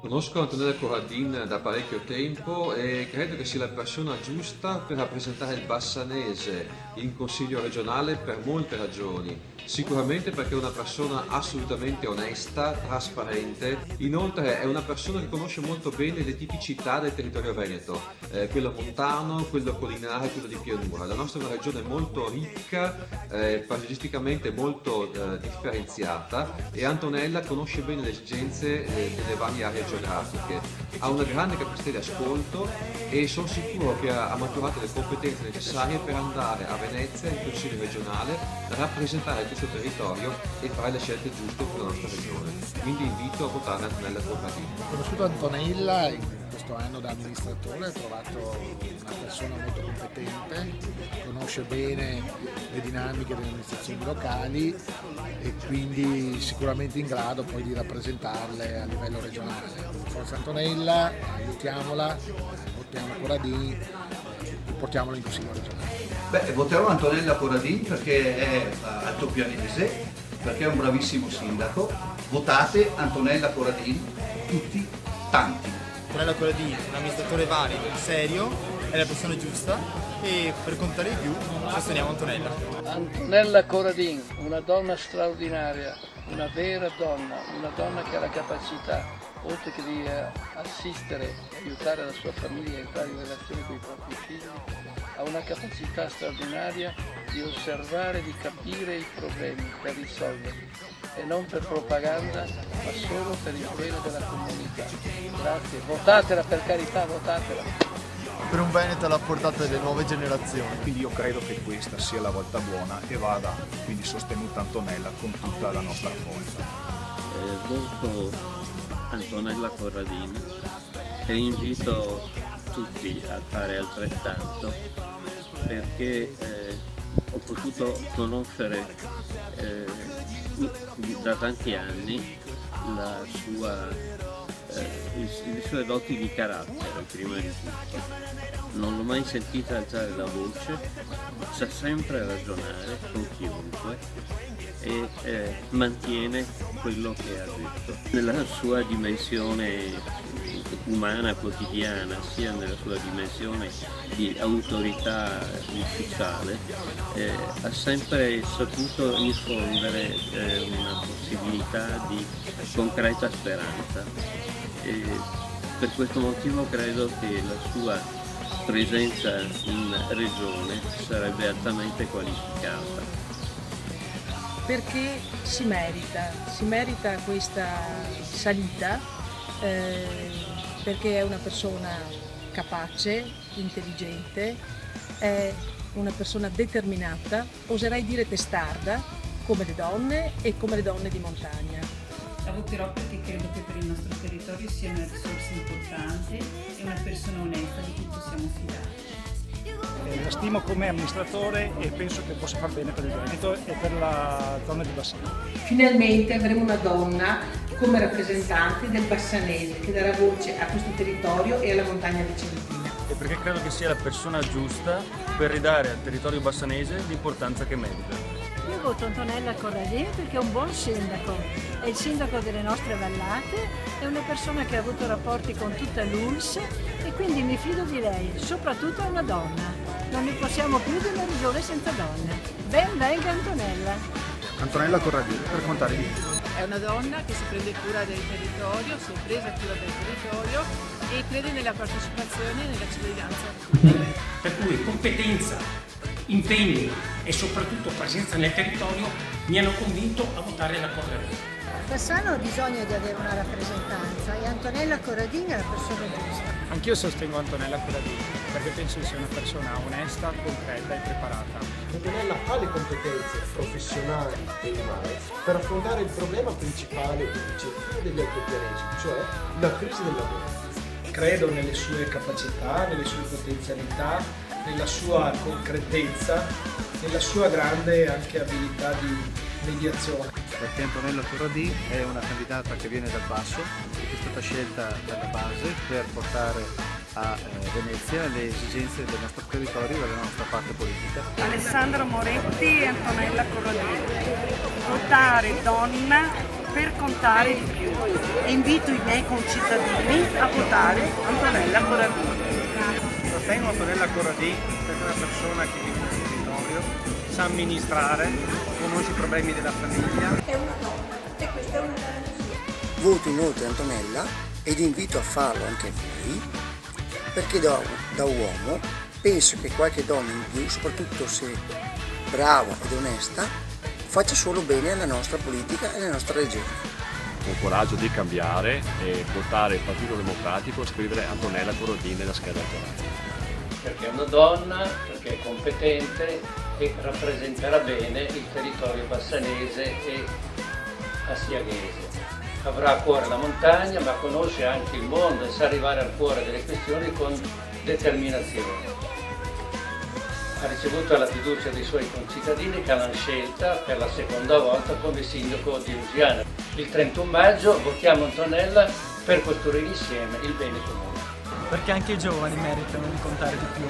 Conosco Antonella Corradin da parecchio tempo e credo che sia la persona giusta per rappresentare il Bassanese in Consiglio regionale per molte ragioni. Sicuramente perché è una persona assolutamente onesta, trasparente, inoltre è una persona che conosce molto bene le tipicità del territorio veneto, quello montano, quello collinare, quello di pianura. La nostra è una regione molto ricca, paesaggisticamente molto differenziata e Antonella conosce bene le esigenze delle varie aree geografiche. Ha una grande capacità di ascolto e sono sicuro che ha maturato le competenze necessarie per andare a Venezia in Consiglio regionale, rappresentare questo territorio e fare le scelte giuste per la nostra regione. Quindi invito a votare Antonella Corradin. Ho conosciuto Antonella in questo anno da amministratore, ho trovato una persona molto competente, conosce bene le dinamiche delle amministrazioni locali e quindi sicuramente in grado poi di rappresentarle a livello regionale. Forza Antonella, aiutiamola, votiamo Corradin e portiamola in Consiglio regionale. Beh, voterò Antonella Corradin perché è altopianese, perché è un bravissimo sindaco. Votate Antonella Corradin, tutti, tanti. Antonella Corradin, un amministratore valido, serio, è la persona giusta e per contare di più sosteniamo Antonella. Antonella Corradin, una donna straordinaria, una vera donna, una donna che ha la capacità, oltre che di assistere, aiutare la sua famiglia e entrare in relazione con i propri figli, ha una capacità straordinaria di osservare, di capire i problemi per risolverli e non per propaganda, ma solo per il bene della comunità. Grazie, votatela per carità, votatela. Per un Veneto alla portata delle nuove generazioni. Quindi io credo che questa sia la volta buona e vada quindi sostenuta Antonella con tutta la nostra forza. Voto Antonella Corradin e invito tutti a fare altrettanto perché ho potuto conoscere da tanti anni le sue doti di carattere prima di tutto. Non l'ho mai sentita alzare la voce, sa sempre ragionare con chiunque e mantiene quello che ha detto. Nella sua dimensione umana quotidiana, sia nella sua dimensione di autorità ufficiale, ha sempre saputo infondere una possibilità di concreta speranza. E per questo motivo credo che la sua presenza in regione sarebbe altamente qualificata. Perché si merita questa salita, perché è una persona capace, intelligente, è una persona determinata, oserei dire testarda, come le donne e come le donne di montagna. La voterò perché credo che per il nostro territorio sia una risorsa importante e una persona onesta di cui possiamo fidarci. La stimo come amministratore e penso che possa far bene per il Veneto e per la zona di Bassano. Finalmente avremo una donna come rappresentante del Bassanese che darà voce a questo territorio e alla montagna vicentina. E perché credo che sia la persona giusta per ridare al territorio bassanese l'importanza che merita. Io voto Antonella Corradin perché è un buon sindaco, è il sindaco delle nostre vallate, è una persona che ha avuto rapporti con tutta l'ULSS e quindi mi fido di lei, soprattutto è una donna. Non ne possiamo più di una regione senza donne. Ben venga Antonella! Antonella Corradin, per contare di più. È una donna che si prende cura del territorio, si è presa cura del territorio e crede nella partecipazione e nella cittadinanza. Per cui competenza, impegno e soprattutto presenza nel territorio mi hanno convinto a votare la Corradin. Bassano ha bisogno di avere una rappresentanza e Antonella Corradin è la persona giusta. Anch'io sostengo Antonella Corradin perché penso che sia una persona onesta, concreta e preparata. Antonella ha le competenze professionali e umane per affrontare il problema principale del Vicentino e degli altopianesi, cioè la crisi del lavoro. Credo nelle sue capacità, nelle sue potenzialità, nella sua concretezza, nella sua grande anche abilità di mediazione. Perché Antonella Corradin è una candidata che viene dal basso, che è stata scelta dalla base per portare a Venezia le esigenze del nostro territorio e della nostra parte politica. Alessandra Moretti e Antonella Corradini. Votare donna per contare di più. E invito i miei concittadini a votare Antonella Corradini. Sostengo Antonella Corradini perché è una persona che vive nel territorio, sa amministrare, conosce i problemi della famiglia. È una donna e questa è una garanzia. Voto inoltre Antonella ed invito a farlo anche voi, perché da uomo penso che qualche donna in più, soprattutto se brava ed onesta, faccia solo bene alla nostra politica e alla nostra regione. Con coraggio di cambiare e votare il Partito Democratico, scrivere Antonella Corradini nella scheda elettorale. Perché è una donna, perché è competente e rappresenterà bene il territorio bassanese e asiaghese. Avrà a cuore la montagna, ma conosce anche il mondo e sa arrivare al cuore delle questioni con determinazione. Ha ricevuto la fiducia dei suoi concittadini che l'hanno scelta per la seconda volta come sindaco di Lusiana. Il 31 maggio votiamo Antonella per costruire insieme il bene comune. Perché anche i giovani meritano di contare di più.